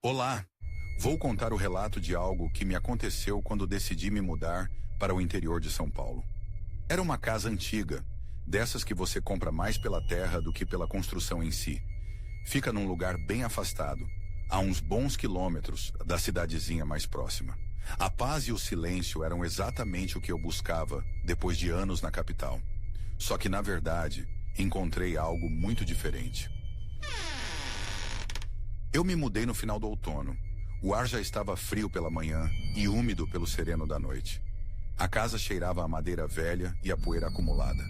Olá! Vou contar o relato de algo que me aconteceu quando decidi me mudar para o interior de São Paulo. Era uma casa antiga, dessas que você compra mais pela terra do que pela construção em si. Fica num lugar bem afastado, a uns bons quilômetros da cidadezinha mais próxima. A paz e o silêncio eram exatamente o que eu buscava depois de anos na capital. Só que, na verdade, encontrei algo muito diferente. Eu me mudei no final do outono. O ar já estava frio pela manhã e úmido pelo sereno da noite. A casa cheirava a madeira velha e a poeira acumulada.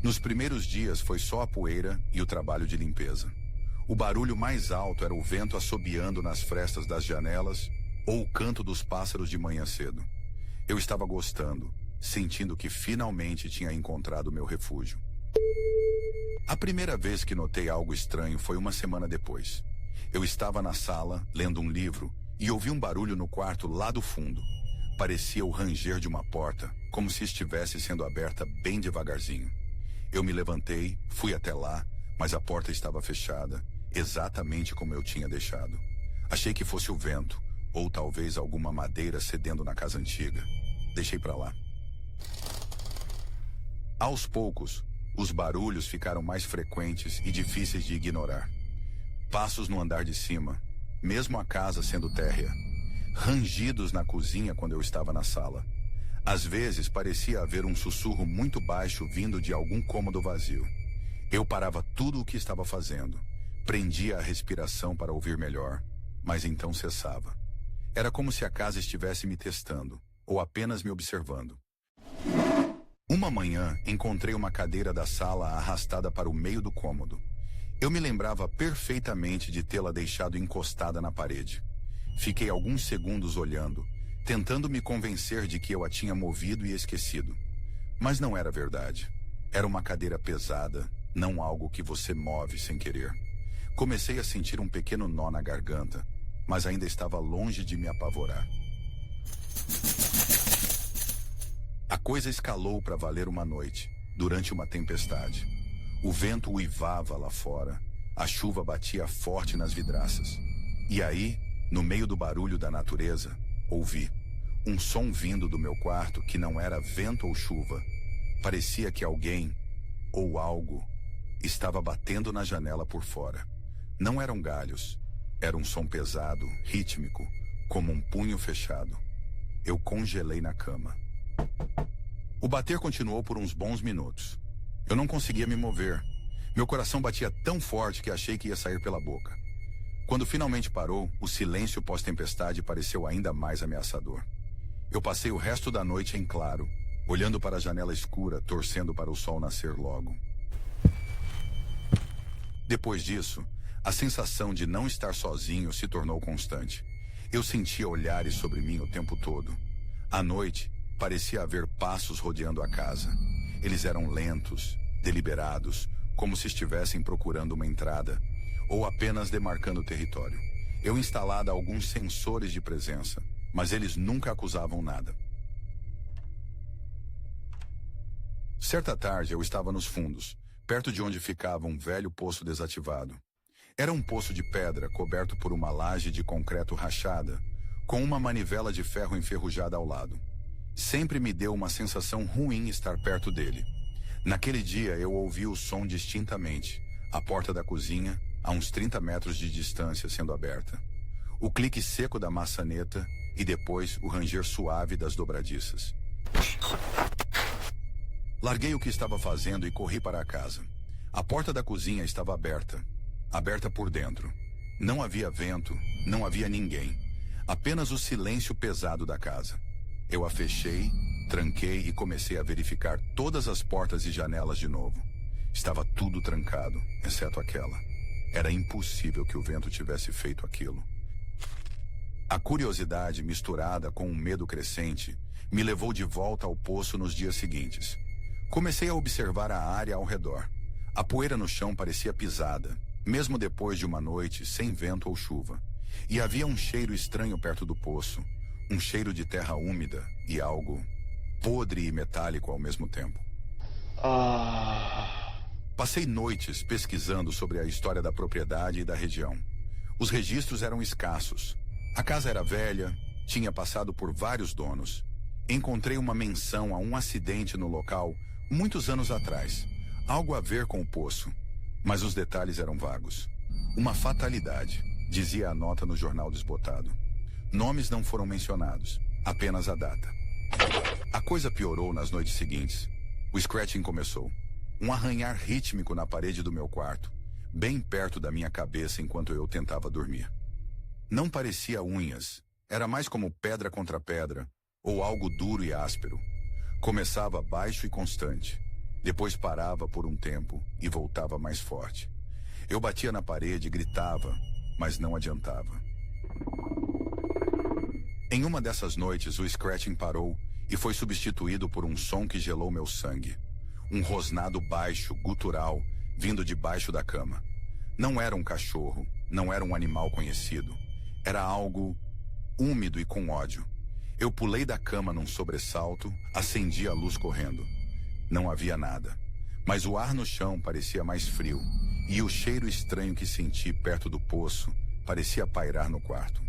Nos primeiros dias foi só a poeira e o trabalho de limpeza. O barulho mais alto era o vento assobiando nas frestas das janelas ou o canto dos pássaros de manhã cedo. Eu estava gostando, sentindo que finalmente tinha encontrado meu refúgio. A primeira vez que notei algo estranho foi uma semana depois. Eu estava na sala, lendo um livro, e ouvi um barulho no quarto lá do fundo. Parecia o ranger de uma porta, como se estivesse sendo aberta bem devagarzinho. Eu me levantei, fui até lá, mas a porta estava fechada, exatamente como eu tinha deixado. Achei que fosse o vento, ou talvez alguma madeira cedendo na casa antiga. Deixei pra lá. Aos poucos, os barulhos ficaram mais frequentes e difíceis de ignorar. Passos no andar de cima, mesmo a casa sendo térrea. Rangidos na cozinha quando eu estava na sala. Às vezes parecia haver um sussurro muito baixo vindo de algum cômodo vazio. Eu parava tudo o que estava fazendo. Prendia a respiração para ouvir melhor, mas então cessava. Era como se a casa estivesse me testando, ou apenas me observando. Uma manhã, encontrei uma cadeira da sala arrastada para o meio do cômodo. Eu me lembrava perfeitamente de tê-la deixado encostada na parede. Fiquei alguns segundos olhando, tentando me convencer de que eu a tinha movido e esquecido. Mas não era verdade. Era uma cadeira pesada, não algo que você move sem querer. Comecei a sentir um pequeno nó na garganta, mas ainda estava longe de me apavorar. A coisa escalou para valer uma noite, durante uma tempestade. O vento uivava lá fora, a chuva batia forte nas vidraças. E aí, no meio do barulho da natureza, ouvi um som vindo do meu quarto que não era vento ou chuva. Parecia que alguém, ou algo, estava batendo na janela por fora. Não eram galhos, era um som pesado, rítmico, como um punho fechado. Eu congelei na cama. O bater continuou por uns bons minutos. Eu não conseguia me mover. Meu coração batia tão forte que achei que ia sair pela boca. Quando finalmente parou, o silêncio pós-tempestade pareceu ainda mais ameaçador. Eu passei o resto da noite em claro, olhando para a janela escura, torcendo para o sol nascer logo. Depois disso, a sensação de não estar sozinho se tornou constante. Eu sentia olhares sobre mim o tempo todo. À noite, parecia haver passos rodeando a casa. Eles eram lentos, deliberados, como se estivessem procurando uma entrada, ou apenas demarcando o território. Eu instalava alguns sensores de presença, mas eles nunca acusavam nada. Certa tarde eu estava nos fundos, perto de onde ficava um velho poço desativado. Era um poço de pedra coberto por uma laje de concreto rachada, com uma manivela de ferro enferrujada ao lado. Sempre me deu uma sensação ruim estar perto dele. Naquele dia eu ouvi o som distintamente, a porta da cozinha, a uns 30 metros de distância sendo aberta. O clique seco da maçaneta e depois o ranger suave das dobradiças. Larguei o que estava fazendo e corri para a casa. A porta da cozinha estava aberta por dentro. Não havia vento, não havia ninguém. Apenas o silêncio pesado da casa. Eu a fechei, tranquei e comecei a verificar todas as portas e janelas de novo. Estava tudo trancado, exceto aquela. Era impossível que o vento tivesse feito aquilo. A curiosidade, misturada com um medo crescente, me levou de volta ao poço nos dias seguintes. Comecei a observar a área ao redor. A poeira no chão parecia pisada, mesmo depois de uma noite sem vento ou chuva. E havia um cheiro estranho perto do poço. Um cheiro de terra úmida e algo podre e metálico ao mesmo tempo. Passei noites pesquisando sobre a história da propriedade e da região. Os registros eram escassos. A casa era velha, tinha passado por vários donos. Encontrei uma menção a um acidente no local muitos anos atrás. Algo a ver com o poço, mas os detalhes eram vagos. Uma fatalidade, dizia a nota no jornal desbotado. Nomes não foram mencionados, apenas a data. A coisa piorou nas noites seguintes. O scratching começou. Um arranhar rítmico na parede do meu quarto, bem perto da minha cabeça enquanto eu tentava dormir. Não parecia unhas, era mais como pedra contra pedra, ou algo duro e áspero. Começava baixo e constante, depois parava por um tempo e voltava mais forte. Eu batia na parede, gritava, mas não adiantava. Em uma dessas noites, o scratching parou e foi substituído por um som que gelou meu sangue. Um rosnado baixo, gutural, vindo debaixo da cama. Não era um cachorro, não era um animal conhecido. Era algo úmido e com ódio. Eu pulei da cama num sobressalto, acendi a luz correndo. Não havia nada, mas o ar no chão parecia mais frio, e o cheiro estranho que senti perto do poço parecia pairar no quarto.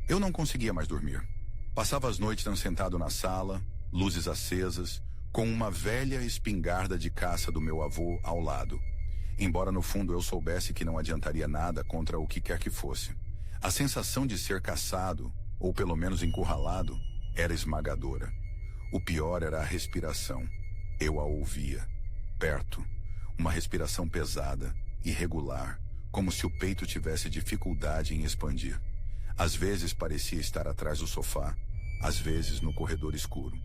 Eu não conseguia mais dormir. Passava as noites sentado na sala, luzes acesas, com uma velha espingarda de caça do meu avô ao lado. Embora no fundo eu soubesse que não adiantaria nada contra o que quer que fosse. A sensação de ser caçado, ou pelo menos encurralado, era esmagadora. O pior era a respiração. Eu a ouvia, perto. Uma respiração pesada, irregular, como se o peito tivesse dificuldade em expandir. Às vezes parecia estar atrás do sofá, às vezes no corredor escuro.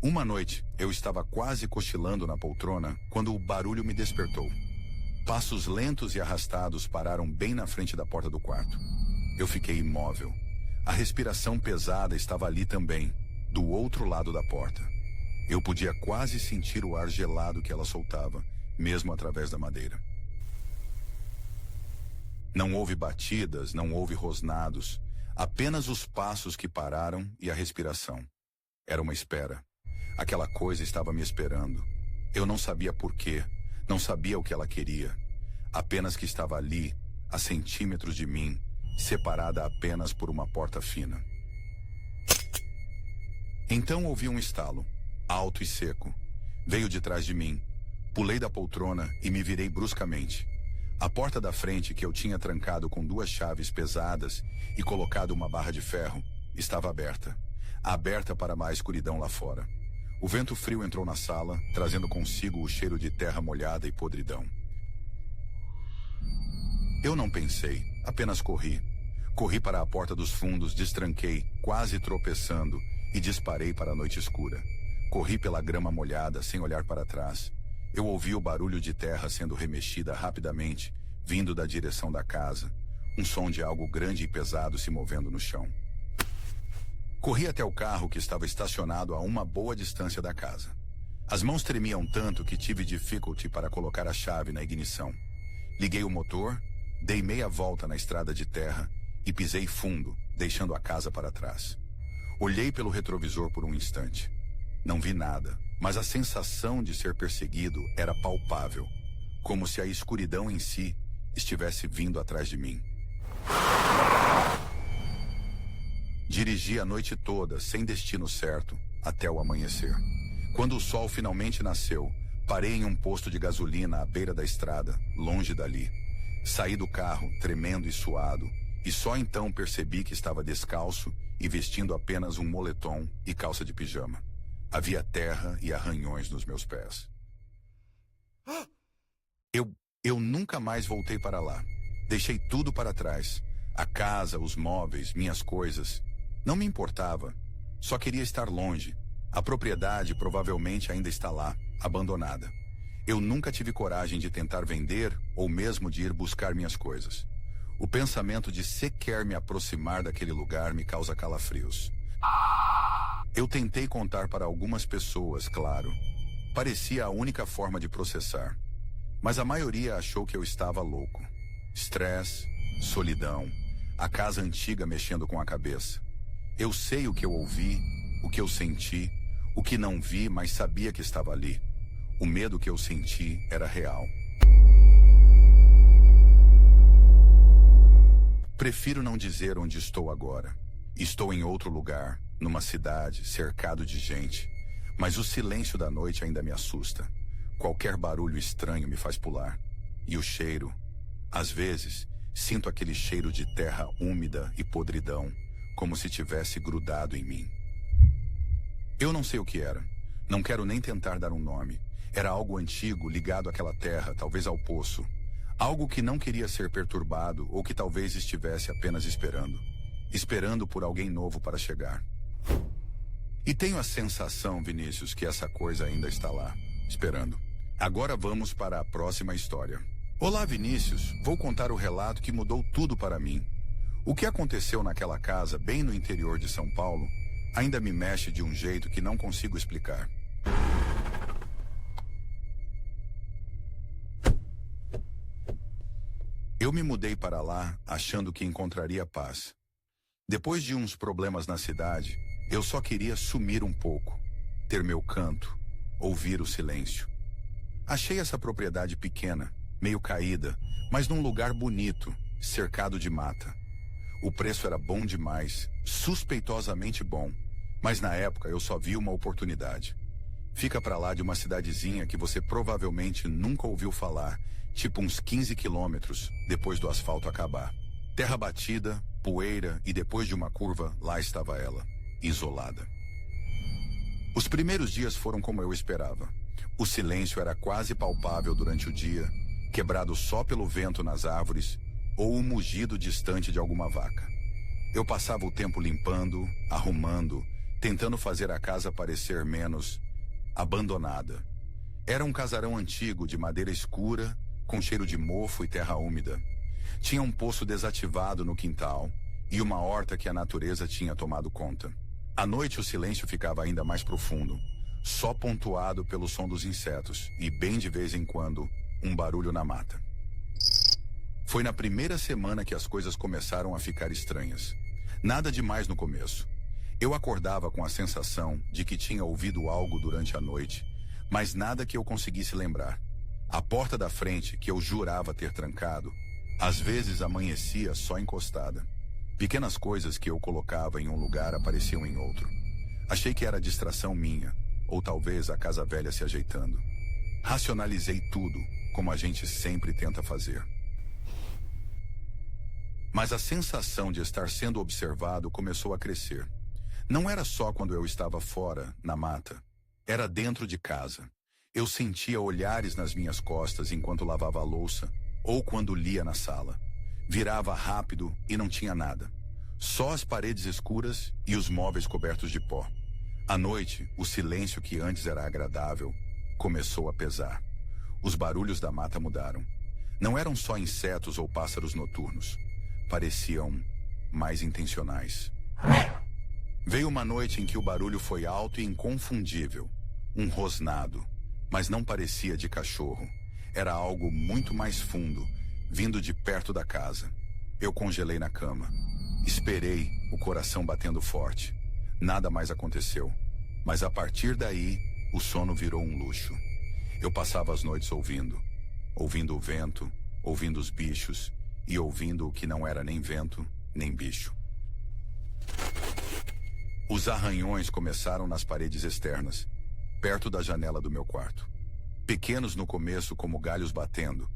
Uma noite, eu estava quase cochilando na poltrona quando o barulho me despertou. Passos lentos e arrastados pararam bem na frente da porta do quarto. Eu fiquei imóvel. A respiração pesada estava ali também, do outro lado da porta. Eu podia quase sentir o ar gelado que ela soltava, mesmo através da madeira. Não houve batidas, não houve rosnados, apenas os passos que pararam e a respiração. Era uma espera. Aquela coisa estava me esperando. Eu não sabia por quê, não sabia o que ela queria. Apenas que estava ali, a centímetros de mim, separada apenas por uma porta fina. Então ouvi um estalo, alto e seco. Veio de trás de mim. Pulei da poltrona e me virei bruscamente. A porta da frente, que eu tinha trancado com 2 chaves pesadas e colocado uma barra de ferro, estava aberta. Aberta para a escuridão lá fora. O vento frio entrou na sala, trazendo consigo o cheiro de terra molhada e podridão. Eu não pensei, apenas corri. Corri para a porta dos fundos, destranquei, quase tropeçando, e disparei para a noite escura. Corri pela grama molhada, sem olhar para trás. Eu ouvi o barulho de terra sendo remexida rapidamente, vindo da direção da casa. Um som de algo grande e pesado se movendo no chão. Corri até o carro que estava estacionado a uma boa distância da casa. As mãos tremiam tanto que tive dificuldade para colocar a chave na ignição. Liguei o motor, dei meia volta na estrada de terra e pisei fundo, deixando a casa para trás. Olhei pelo retrovisor por um instante. Não vi nada, mas a sensação de ser perseguido era palpável, como se a escuridão em si estivesse vindo atrás de mim. Dirigi a noite toda, sem destino certo, até o amanhecer. Quando o sol finalmente nasceu, parei em um posto de gasolina à beira da estrada, longe dali. Saí do carro, tremendo e suado, e só então percebi que estava descalço e vestindo apenas um moletom e calça de pijama. Havia terra e arranhões nos meus pés. Eu nunca mais voltei para lá. Deixei tudo para trás. A casa, os móveis, minhas coisas. Não me importava. Só queria estar longe. A propriedade provavelmente ainda está lá, abandonada. Eu nunca tive coragem de tentar vender ou mesmo de ir buscar minhas coisas. O pensamento de sequer me aproximar daquele lugar me causa calafrios. Eu tentei contar para algumas pessoas, claro. Parecia a única forma de processar. Mas a maioria achou que eu estava louco. Estresse, solidão, a casa antiga mexendo com a cabeça. Eu sei o que eu ouvi, o que eu senti, o que não vi, mas sabia que estava ali. O medo que eu senti era real. Prefiro não dizer onde estou agora. Estou em outro lugar, numa cidade, cercado de gente. Mas o silêncio da noite ainda me assusta. Qualquer barulho estranho me faz pular. E o cheiro? Às vezes, sinto aquele cheiro de terra úmida e podridão, como se tivesse grudado em mim. Eu não sei o que era. Não quero nem tentar dar um nome. Era algo antigo ligado àquela terra, talvez ao poço. Algo que não queria ser perturbado ou que talvez estivesse apenas esperando. Esperando por alguém novo para chegar. E tenho a sensação, Vinícius, que essa coisa ainda está lá, esperando. Agora vamos para a próxima história. Olá, Vinícius. Vou contar o relato que mudou tudo para mim. O que aconteceu naquela casa, bem no interior de São Paulo, ainda me mexe de um jeito que não consigo explicar. Eu me mudei para lá achando que encontraria paz. Depois de uns problemas na cidade, eu só queria sumir um pouco, ter meu canto, ouvir o silêncio. Achei essa propriedade pequena, meio caída, mas num lugar bonito, cercado de mata. O preço era bom demais, suspeitosamente bom, mas na época eu só vi uma oportunidade. Fica para lá de uma cidadezinha que você provavelmente nunca ouviu falar, tipo uns 15 quilômetros depois do asfalto acabar. Terra batida, poeira e depois de uma curva, lá estava ela, isolada. Os primeiros dias foram como eu esperava. O silêncio era quase palpável durante o dia, quebrado só pelo vento nas árvores ou o mugido distante de alguma vaca. Eu passava o tempo limpando, arrumando, tentando fazer a casa parecer menos abandonada. Era um casarão antigo de madeira escura, com cheiro de mofo e terra úmida. Tinha um poço desativado no quintal e uma horta que a natureza tinha tomado conta. À noite o silêncio ficava ainda mais profundo, só pontuado pelo som dos insetos e, bem de vez em quando, um barulho na mata. Foi na primeira semana que as coisas começaram a ficar estranhas. Nada demais no começo. Eu acordava com a sensação de que tinha ouvido algo durante a noite, mas nada que eu conseguisse lembrar. A porta da frente, que eu jurava ter trancado, às vezes amanhecia só encostada. Pequenas coisas que eu colocava em um lugar apareciam em outro. Achei que era distração minha, ou talvez a casa velha se ajeitando. Racionalizei tudo, como a gente sempre tenta fazer. Mas a sensação de estar sendo observado começou a crescer. Não era só quando eu estava fora, na mata. Era dentro de casa. Eu sentia olhares nas minhas costas enquanto lavava a louça, ou quando lia na sala. Virava rápido e não tinha nada. Só as paredes escuras e os móveis cobertos de pó. À noite, o silêncio que antes era agradável começou a pesar. Os barulhos da mata mudaram. Não eram só insetos ou pássaros noturnos. Pareciam mais intencionais. Veio uma noite em que o barulho foi alto e inconfundível. Um rosnado, mas não parecia de cachorro. Era algo muito mais fundo, vindo de perto da casa. Eu congelei na cama. Esperei, o coração batendo forte. Nada mais aconteceu. Mas a partir daí, o sono virou um luxo. Eu passava as noites ouvindo. Ouvindo o vento, ouvindo os bichos e ouvindo o que não era nem vento, nem bicho. Os arranhões começaram nas paredes externas, perto da janela do meu quarto. Pequenos no começo como galhos batendo,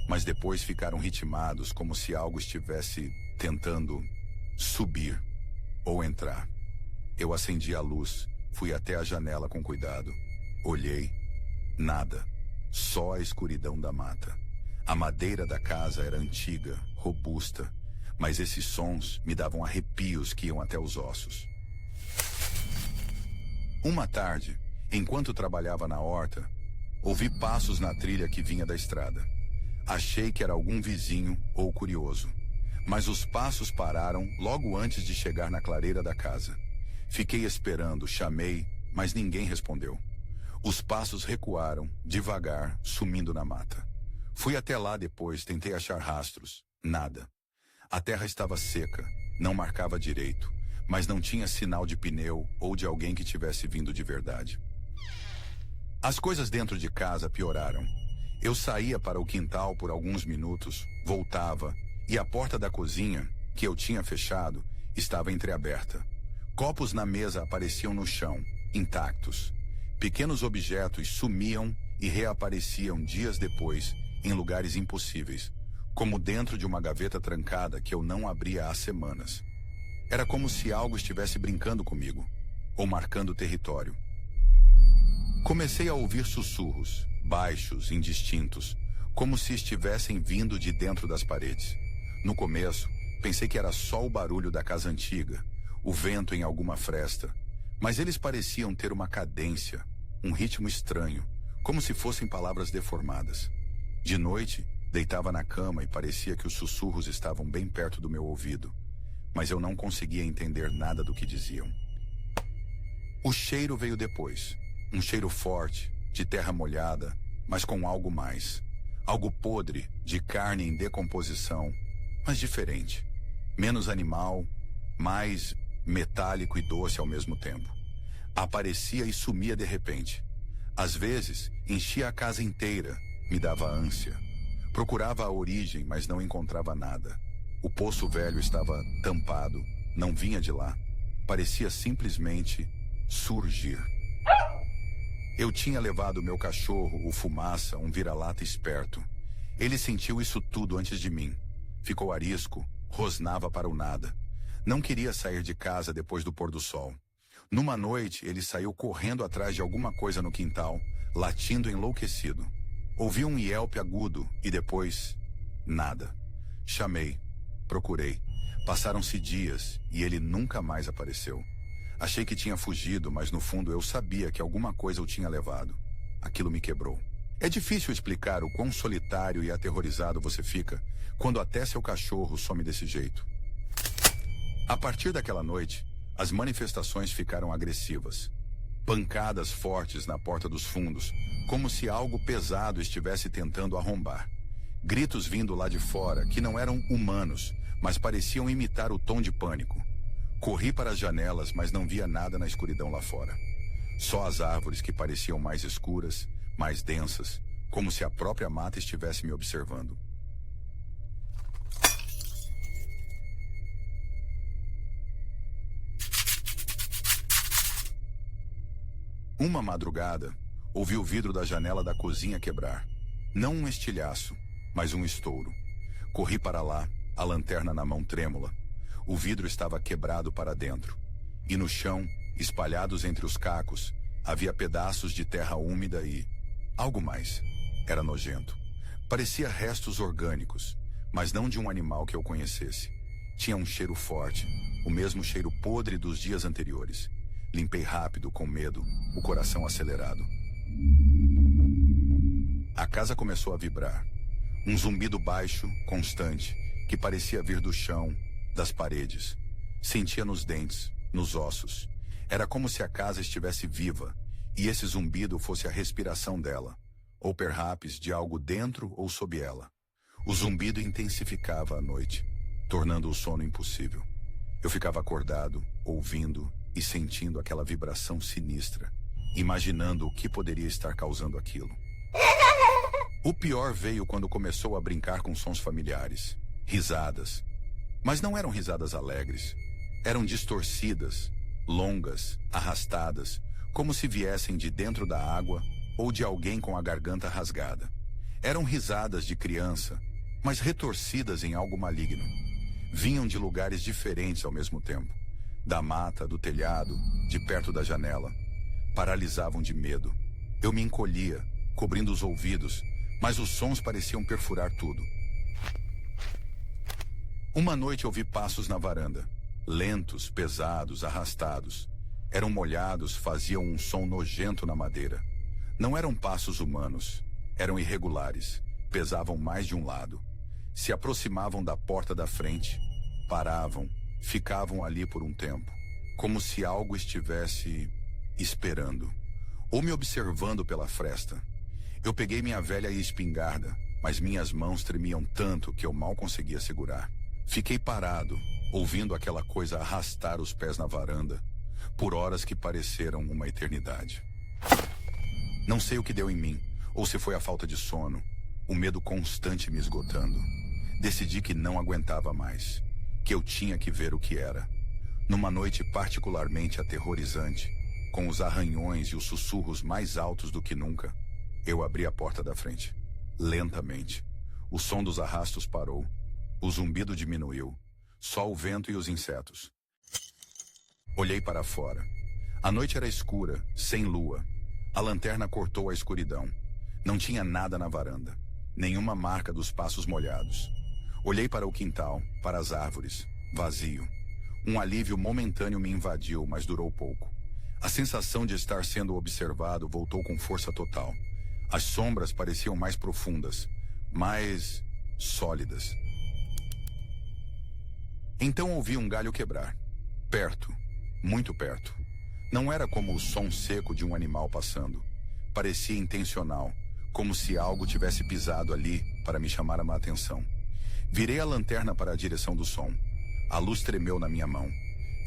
mas depois ficaram ritmados como se algo estivesse tentando subir ou entrar. Eu acendi a luz, fui até a janela com cuidado. Olhei. Nada. Só a escuridão da mata. A madeira da casa era antiga, robusta, mas esses sons me davam arrepios que iam até os ossos. Uma tarde, enquanto trabalhava na horta, ouvi passos na trilha que vinha da estrada. Achei que era algum vizinho ou curioso, mas os passos pararam logo antes de chegar na clareira da casa. Fiquei esperando, chamei, mas ninguém respondeu. Os passos recuaram, devagar, sumindo na mata. Fui até lá depois, tentei achar rastros. Nada. A terra estava seca, não marcava direito, mas não tinha sinal de pneu ou de alguém que tivesse vindo de verdade. As coisas dentro de casa pioraram. Eu saía para o quintal por alguns minutos, voltava, e a porta da cozinha, que eu tinha fechado, estava entreaberta. Copos na mesa apareciam no chão, intactos. Pequenos objetos sumiam e reapareciam dias depois, em lugares impossíveis, como dentro de uma gaveta trancada que eu não abria há semanas. Era como se algo estivesse brincando comigo, ou marcando território. Comecei a ouvir sussurros, baixos, indistintos, como se estivessem vindo de dentro das paredes. No começo, pensei que era só o barulho da casa antiga, o vento em alguma fresta, mas eles pareciam ter uma cadência, um ritmo estranho, como se fossem palavras deformadas. De noite, deitava na cama e parecia que os sussurros estavam bem perto do meu ouvido, mas eu não conseguia entender nada do que diziam. O cheiro veio depois. Um cheiro forte, de terra molhada, mas com algo mais. Algo podre, de carne em decomposição, mas diferente. Menos animal, mais metálico e doce ao mesmo tempo. Aparecia e sumia de repente. Às vezes, enchia a casa inteira, me dava ânsia. Procurava a origem, mas não encontrava nada. O poço velho estava tampado, não vinha de lá. Parecia simplesmente surgir. Eu tinha levado meu cachorro, o Fumaça, um vira-lata esperto. Ele sentiu isso tudo antes de mim. Ficou arisco, rosnava para o nada. Não queria sair de casa depois do pôr do sol. Numa noite, ele saiu correndo atrás de alguma coisa no quintal, latindo enlouquecido. Ouvi um yelp agudo e depois, nada. Chamei, procurei. Passaram-se dias e ele nunca mais apareceu. Achei que tinha fugido, mas no fundo eu sabia que alguma coisa o tinha levado. Aquilo me quebrou. É difícil explicar o quão solitário e aterrorizado você fica quando até seu cachorro some desse jeito. A partir daquela noite, as manifestações ficaram agressivas. Pancadas fortes na porta dos fundos, como se algo pesado estivesse tentando arrombar. Gritos vindo lá de fora, que não eram humanos, mas pareciam imitar o tom de pânico. Corri para as janelas, mas não via nada na escuridão lá fora. Só as árvores que pareciam mais escuras, mais densas, como se a própria mata estivesse me observando. Uma madrugada, ouvi o vidro da janela da cozinha quebrar. Não um estilhaço, mas um estouro. Corri para lá, a lanterna na mão trêmula. O vidro estava quebrado para dentro. E no chão, espalhados entre os cacos, havia pedaços de terra úmida e... algo mais. Era nojento. Parecia restos orgânicos, mas não de um animal que eu conhecesse. Tinha um cheiro forte, o mesmo cheiro podre dos dias anteriores. Limpei rápido, com medo, o coração acelerado. A casa começou a vibrar. Um zumbido baixo, constante, que parecia vir do chão, das paredes. Sentia nos dentes, nos ossos. Era como se a casa estivesse viva, e esse zumbido fosse a respiração dela, ou perhaps de algo dentro ou sob ela. O zumbido intensificava à noite, tornando o sono impossível. Eu ficava acordado, ouvindo e sentindo aquela vibração sinistra, imaginando o que poderia estar causando aquilo. O pior veio quando começou a brincar com sons familiares, risadas. Mas não eram risadas alegres. Eram distorcidas, longas, arrastadas, como se viessem de dentro da água ou de alguém com a garganta rasgada. Eram risadas de criança, mas retorcidas em algo maligno. Vinham de lugares diferentes ao mesmo tempo. Da mata, do telhado, de perto da janela. Paralisavam de medo. Eu me encolhia, cobrindo os ouvidos, mas os sons pareciam perfurar tudo. Uma noite ouvi passos na varanda. Lentos, pesados, arrastados. Eram molhados, faziam um som nojento na madeira. Não eram passos humanos. Eram irregulares. Pesavam mais de um lado. Se aproximavam da porta da frente. Paravam. Ficavam ali por um tempo. Como se algo estivesse esperando. Ou me observando pela fresta. Eu peguei minha velha espingarda, mas minhas mãos tremiam tanto que eu mal conseguia segurar. Fiquei parado, ouvindo aquela coisa arrastar os pés na varanda, por horas que pareceram uma eternidade. Não sei o que deu em mim, ou se foi a falta de sono, o medo constante me esgotando. Decidi que não aguentava mais, que eu tinha que ver o que era. Numa noite particularmente aterrorizante, com os arranhões e os sussurros mais altos do que nunca, eu abri a porta da frente. Lentamente. O som dos arrastos parou. O zumbido diminuiu. Só o vento e os insetos. Olhei para fora. A noite era escura, sem lua. A lanterna cortou a escuridão. Não tinha nada na varanda. Nenhuma marca dos passos molhados. Olhei para o quintal, para as árvores. Vazio. Um alívio momentâneo me invadiu, mas durou pouco. A sensação de estar sendo observado voltou com força total. As sombras pareciam mais profundas, mais sólidas. Então ouvi um galho quebrar. Perto, muito perto. Não era como o som seco de um animal passando. Parecia intencional, como se algo tivesse pisado ali para me chamar a atenção. Virei a lanterna para a direção do som. A luz tremeu na minha mão.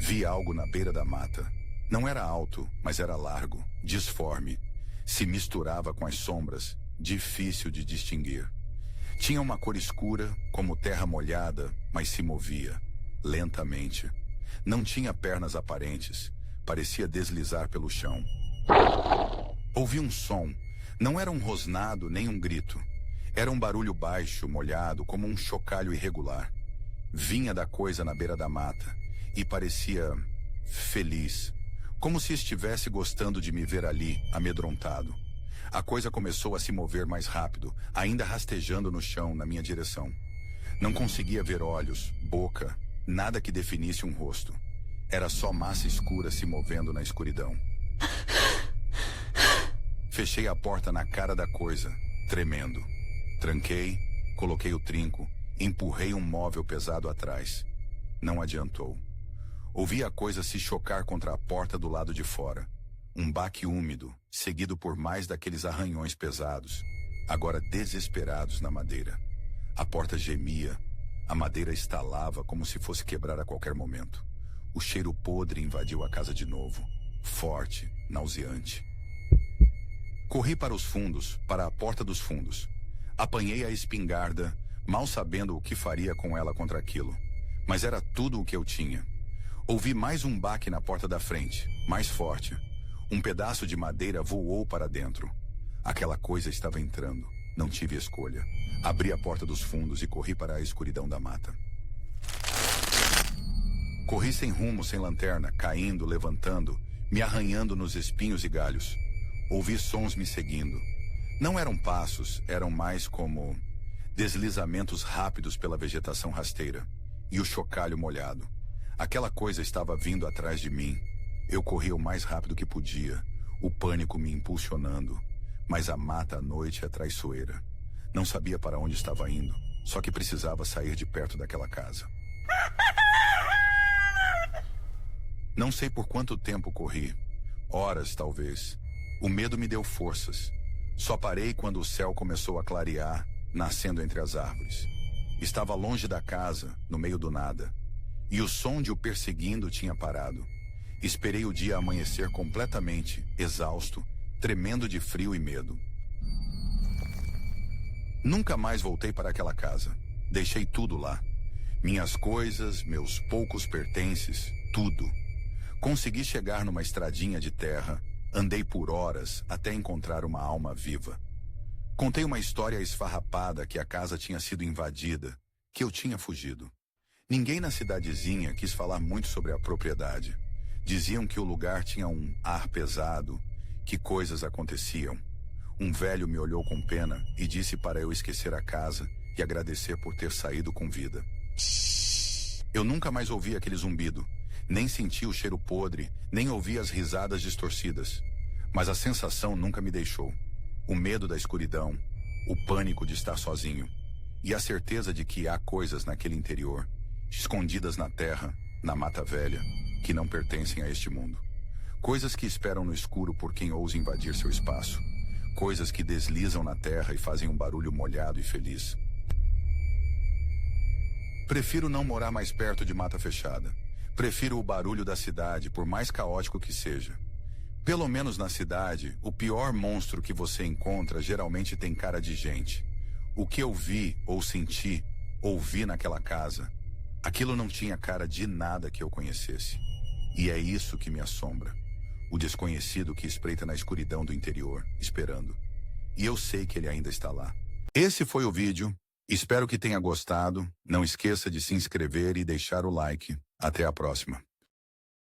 Vi algo na beira da mata. Não era alto, mas era largo, disforme. Se misturava com as sombras, difícil de distinguir. Tinha uma cor escura, como terra molhada, mas se movia, lentamente. Não tinha pernas aparentes, parecia deslizar pelo chão. Ouvi um som. Não era um rosnado nem um grito. Era um barulho baixo, molhado, como um chocalho irregular. Vinha da coisa na beira da mata e parecia feliz, como se estivesse gostando de me ver ali, amedrontado. A coisa começou a se mover mais rápido, ainda rastejando no chão na minha direção. Não conseguia ver olhos, boca, nada que definisse um rosto. Era só massa escura se movendo na escuridão. Fechei a porta na cara da coisa, tremendo. Tranquei, coloquei o trinco, empurrei um móvel pesado atrás. Não adiantou. Ouvi a coisa se chocar contra a porta do lado de fora. Um baque úmido, seguido por mais daqueles arranhões pesados, agora desesperados na madeira. A porta gemia, a madeira estalava como se fosse quebrar a qualquer momento. O cheiro podre invadiu a casa de novo, forte, nauseante. Corri para os fundos, para a porta dos fundos. Apanhei a espingarda, mal sabendo o que faria com ela contra aquilo. Mas era tudo o que eu tinha. Ouvi mais um baque na porta da frente, mais forte. Um pedaço de madeira voou para dentro. Aquela coisa estava entrando. Não tive escolha. Abri a porta dos fundos e corri para a escuridão da mata. Corri sem rumo, sem lanterna, caindo, levantando, me arranhando nos espinhos e galhos. Ouvi sons me seguindo. Não eram passos, eram mais como deslizamentos rápidos pela vegetação rasteira. E o chocalho molhado. Aquela coisa estava vindo atrás de mim. Eu corri o mais rápido que podia, o pânico me impulsionando. Mas a mata à noite é traiçoeira. Não sabia para onde estava indo, só que precisava sair de perto daquela casa. Não sei por quanto tempo corri. Horas, talvez. O medo me deu forças. Só parei quando o céu começou a clarear, nascendo entre as árvores. Estava longe da casa, no meio do nada. E o som de o perseguindo tinha parado. Esperei o dia amanhecer completamente, exausto, tremendo de frio e medo. Nunca mais voltei para aquela casa. Deixei tudo lá. Minhas coisas, meus poucos pertences, tudo. Consegui chegar numa estradinha de terra, andei por horas até encontrar uma alma viva. Contei uma história esfarrapada que a casa tinha sido invadida, que eu tinha fugido. Ninguém na cidadezinha quis falar muito sobre a propriedade. Diziam que o lugar tinha um ar pesado, que coisas aconteciam. Um velho me olhou com pena e disse para eu esquecer a casa e agradecer por ter saído com vida. Eu nunca mais ouvi aquele zumbido, nem senti o cheiro podre, nem ouvi as risadas distorcidas. Mas a sensação nunca me deixou. O medo da escuridão, o pânico de estar sozinho e a certeza de que há coisas naquele interior, escondidas na terra, na mata velha, que não pertencem a este mundo. Coisas que esperam no escuro por quem ousa invadir seu espaço. Coisas que deslizam na terra e fazem um barulho molhado e feliz. Prefiro não morar mais perto de mata fechada. Prefiro o barulho da cidade, por mais caótico que seja. Pelo menos na cidade, o pior monstro que você encontra geralmente tem cara de gente. O que eu vi ou senti, ouvi naquela casa, aquilo não tinha cara de nada que eu conhecesse. E é isso que me assombra. O desconhecido que espreita na escuridão do interior, esperando. E eu sei que ele ainda está lá. Esse foi o vídeo. Espero que tenha gostado. Não esqueça de se inscrever e deixar o like. Até a próxima.